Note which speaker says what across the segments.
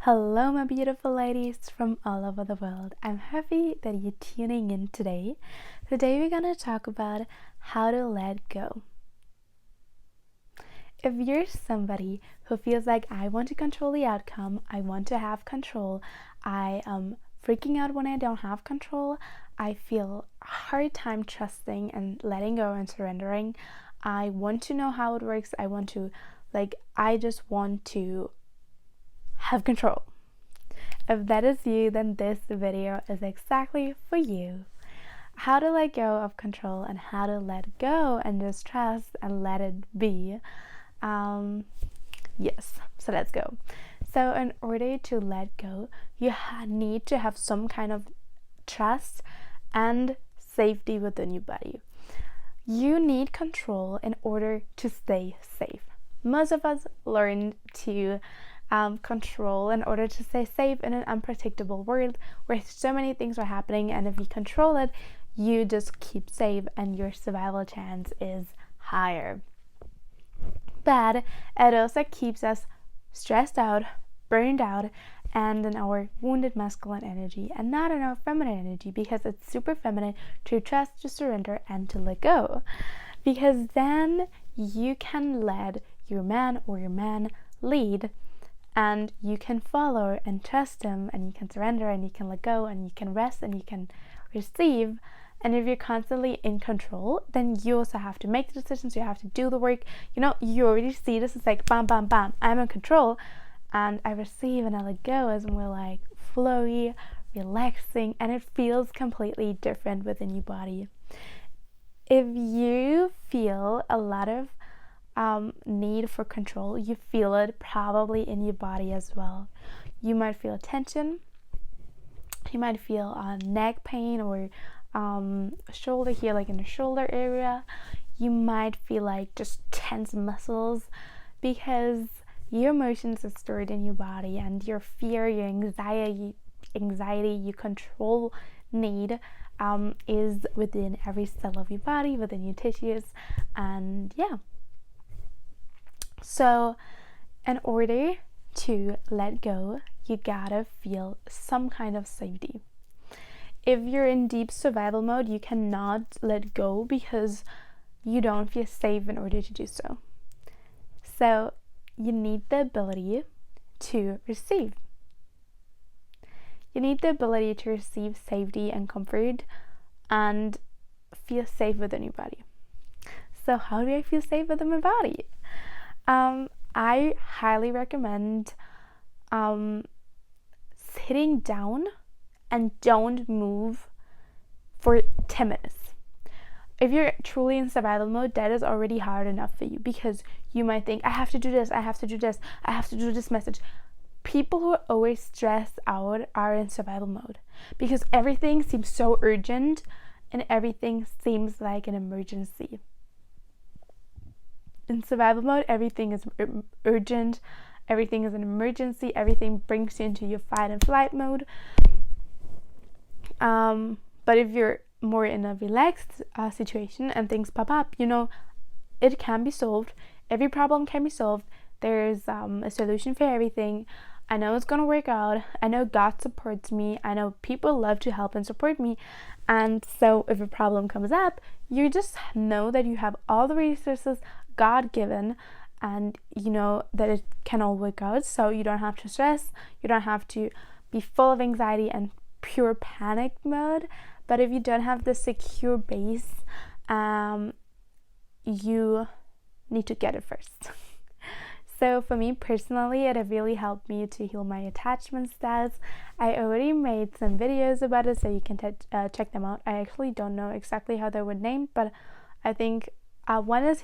Speaker 1: Hello, my beautiful ladies from all over the world. I'm happy that you're tuning in today. Today, we're going to talk about how to let go. If you're somebody who feels like I want to control the outcome, I want to have control, I am freaking out when I don't have control, I feel a hard time trusting and letting go and surrendering, I want to know how it works, I just want to have control. If that is you, then this video is exactly for you. How to let go of control and how to let go and just trust and let it be. Yes, so let's go. So in order to let go, you need to have some kind of trust and safety within your body. You need control in order to stay safe. Most of us learn to control in order to stay safe in an unpredictable world where so many things are happening, and if you control it, you just keep safe and your survival chance is higher. But it also keeps us stressed out, burned out, and in our wounded masculine energy and not in our feminine energy, because it's super feminine to trust, to surrender, and to let go, because then you can let your man or your man lead, and you can follow and trust him, and you can surrender, and you can let go, and you can rest, and you can receive. And if you're constantly in control, then you also have to make the decisions, you have to do the work. You already see this is like bam, bam, bam, I'm in control, and I receive and I let go as more like flowy, relaxing, and it feels completely different within your body. If you feel a lot of need for control, you feel it probably in your body as well. You might feel tension, you might feel neck pain or shoulder here, like in the shoulder area. You might feel like just tense muscles because your emotions are stored in your body, and your fear, your anxiety, your control need is within every cell of your body, within your tissues, and yeah. So in order to let go, you gotta feel some kind of safety. If you're in deep survival mode, you cannot let go because you don't feel safe in order to do so. So you need the ability to receive. You need the ability to receive safety and comfort and feel safe within your body. So how do I feel safe within my body? I highly recommend sitting down and don't move for 10 minutes. If you're truly in survival mode, that is already hard enough for you, because you might think, I have to do this, I have to do this, I have to do this message. People who are always stressed out are in survival mode because everything seems so urgent and everything seems like an emergency. In survival mode, everything is urgent, everything is an emergency, everything brings you into your fight and flight mode. But if you're more in a relaxed situation and things pop up, it can be solved. Every problem can be solved. There's a solution for everything. I know it's gonna work out. I know God supports me. I know people love to help and support me. And so if a problem comes up, you just know that you have all the resources God given, and you know that it can all work out. So you don't have to stress, you don't have to be full of anxiety and pure panic mode. But if you don't have the secure base, you need to get it first. So for me personally, it really helped me to heal my attachment styles. I already made some videos about it, so you can check them out. I actually don't know exactly how they were named, but I think one is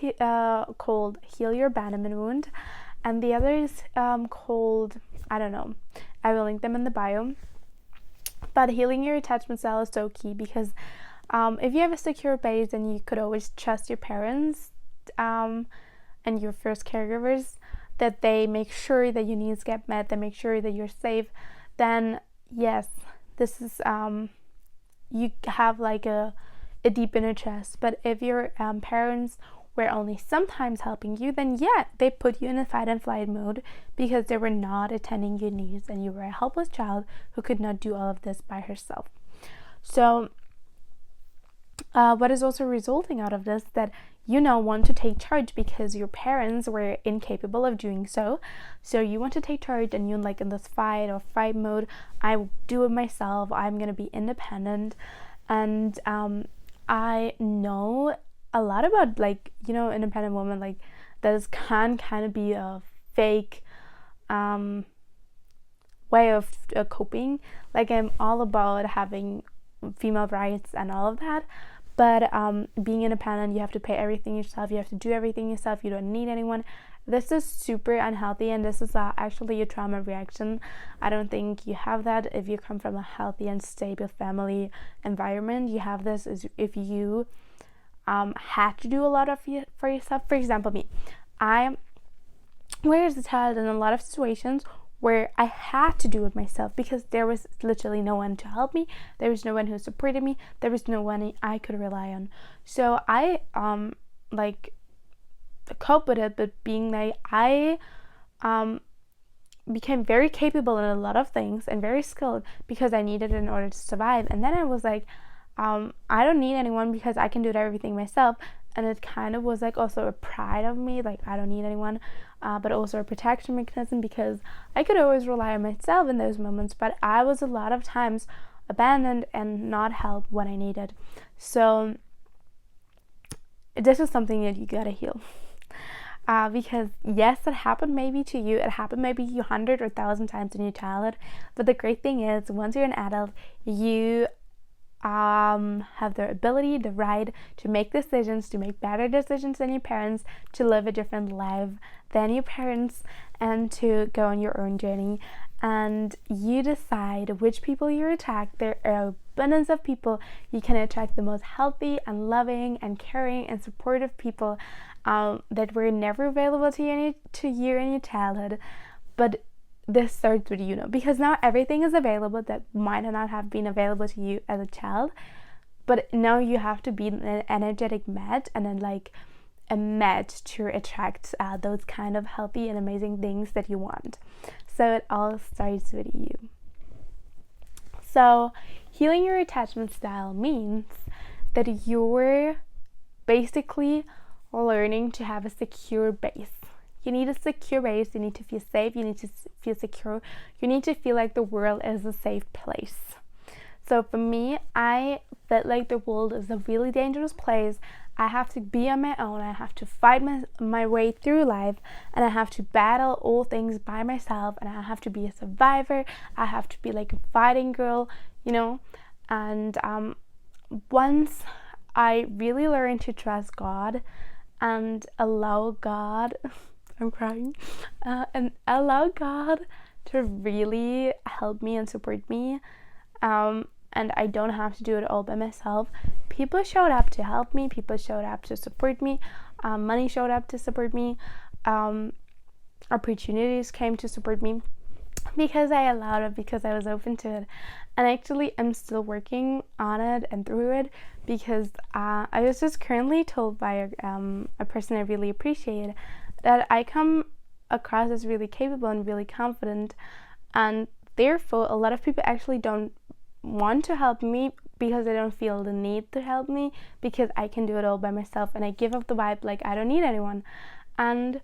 Speaker 1: called Heal Your Abandonment Wound, and the other is called, I don't know, I will link them in the bio. But healing your attachment style is so key, because if you have a secure base, then you could always trust your parents and your first caregivers, that they make sure that your needs get met, they make sure that you're safe. Then yes, this is you have like a deep inner trust. But if your parents were only sometimes helping you, then yeah, they put you in a fight and flight mode because they were not attending your needs and you were a helpless child who could not do all of this by herself. So what is also resulting out of this, that you now want to take charge because your parents were incapable of doing so. So you want to take charge, and you're like in this fight or fight mode. I will do it myself. I'm gonna be independent. And I know a lot about, like, you know, independent women, like that can kind of be a fake way of coping. Like, I'm all about having female rights and all of that, but being independent, you have to pay everything yourself, you have to do everything yourself, you don't need anyone. This is super unhealthy, and this is actually a trauma reaction. I don't think you have that if you come from a healthy and stable family environment. You have this is if you had to do a lot of for yourself. For example, me, I was a child in a lot of situations where I had to do it myself because there was literally no one to help me. There was no one who supported me. There was no one I could rely on. So I like cope with it, but being like I became very capable in a lot of things and very skilled because I needed it in order to survive. And then I was like, I don't need anyone because I can do everything myself. And it kind of was like also a pride of me, like I don't need anyone, but also a protection mechanism because I could always rely on myself in those moments, but I was a lot of times abandoned and not helped when I needed. So this is something that you gotta heal. Because yes, it happened maybe to you, it happened maybe 100 or 1,000 times in your childhood, but the great thing is once you're an adult, you have the ability, the right to make decisions, to make better decisions than your parents, to live a different life than your parents, and to go on your own journey. And you decide which people you attract. There are abundance of people. You can attract the most healthy and loving and caring and supportive people that were never available to you in your childhood. But this starts with you know, because now everything is available that might not have been available to you as a child, but now you have to be an energetic match and then like a match to attract those kind of healthy and amazing things that you want. So it all starts with you. So healing your attachment style means that you're basically learning to have a secure base. You need a secure base, you need to feel safe, you need to feel secure, you need to feel like the world is a safe place. So for me, I felt like the world is a really dangerous place. I have to be on my own, I have to fight my way through life, and I have to battle all things by myself, and I have to be a survivor, I have to be like a fighting girl, you know. And once I really learned to trust God and allow God I'm crying, and allow God to really help me and support me, and I don't have to do it all by myself. People showed up to help me, people showed up to support me, money showed up to support me, opportunities came to support me because I allowed it, because I was open to it. And actually I'm still working on it and through it, because I was just currently told by a person I really appreciate that I come across as really capable and really confident, and therefore a lot of people actually don't want to help me because they don't feel the need to help me because I can do it all by myself, and I give off the vibe like I don't need anyone. And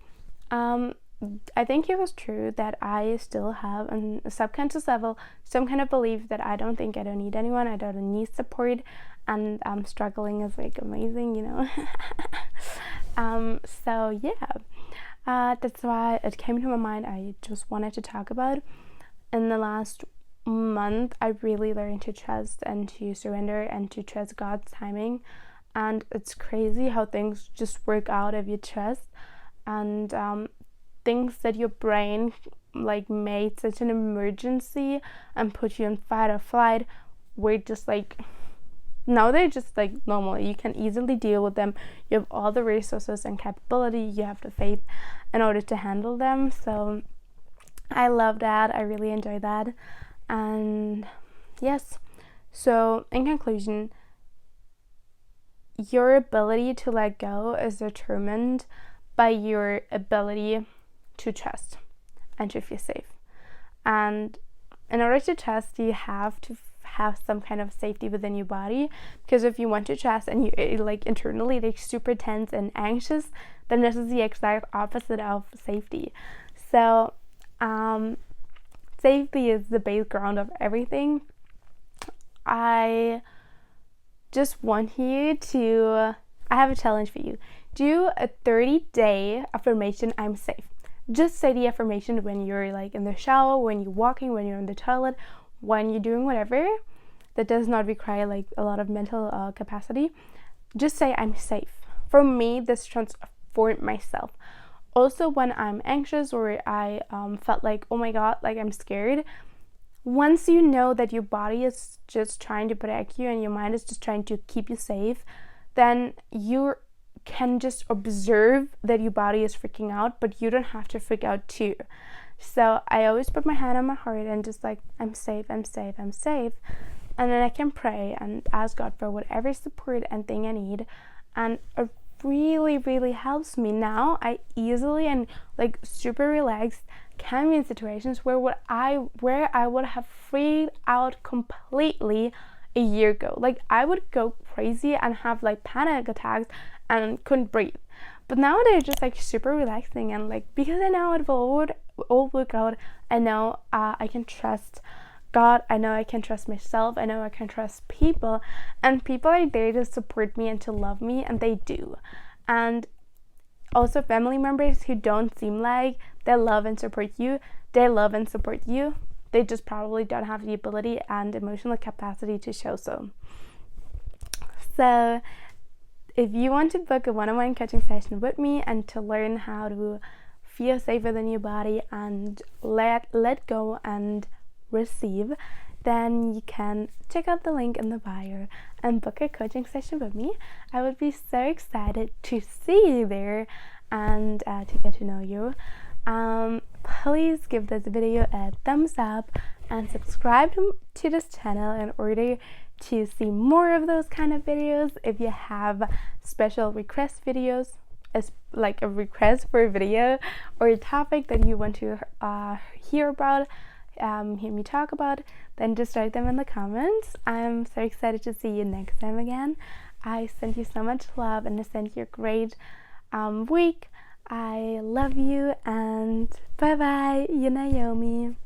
Speaker 1: I think it was true that I still have on a subconscious level some kind of belief that I don't need anyone, I don't need support, and struggling is like amazing, you know. So yeah, that's why it came to my mind. I just wanted to talk about. In the last month, I really learned to trust and to surrender and to trust God's timing, and it's crazy how things just work out if you trust. And things that your brain like made such an emergency and put you in fight or flight were just like, now they're just like normal. You can easily deal with them. You have all the resources and capability. You have the faith in order to handle them. So I love that. I really enjoy that. And yes, so in conclusion, your ability to let go is determined by your ability to trust and to feel safe. And in order to trust, you have to have some kind of safety within your body, because if you want to trust and you like internally like super tense and anxious, then this is the exact opposite of safety. So safety is the background of everything. I just want you to, I have a challenge for you. Do a 30-day affirmation, I'm safe. Just say the affirmation when you're like in the shower, when you're walking, when you're in the toilet, when you're doing whatever that does not require like a lot of mental capacity. Just say I'm safe. For me, this transformed myself. Also, when I'm anxious or I felt like, oh my god, like I'm scared, once you know that your body is just trying to protect you and your mind is just trying to keep you safe, then you can just observe that your body is freaking out, but you don't have to freak out too. So I always put my hand on my heart and just like, I'm safe, I'm safe, I'm safe. And then I can pray and ask God for whatever support and thing I need. And it really, really helps me. Now I easily and like super relaxed can be in situations where I would have freaked out completely a year ago. Like I would go crazy and have like panic attacks and couldn't breathe. But now they're just like super relaxing, and like because I know it will all work out. I know I can trust God. I know I can trust myself. I know I can trust people, and people are there to support me and to love me, and they do. And also family members who don't seem like they love and support you, they love and support you. They just probably don't have the ability and emotional capacity to show so. So if you want to book a one-on-one coaching session with me and to learn how to feel safe within your body and let go and receive, then you can check out the link in the bio and book a coaching session with me. I would be so excited to see you there and to get to know you. Please give this video a thumbs up and subscribe to this channel in order to see more of those kind of videos. If you have special request videos, as like a request for a video or a topic that you want to hear about, hear me talk about, then just write them in the comments. I'm so excited to see you next time again. I send you so much love and I send you a great week. I love you and bye bye, you Naomi.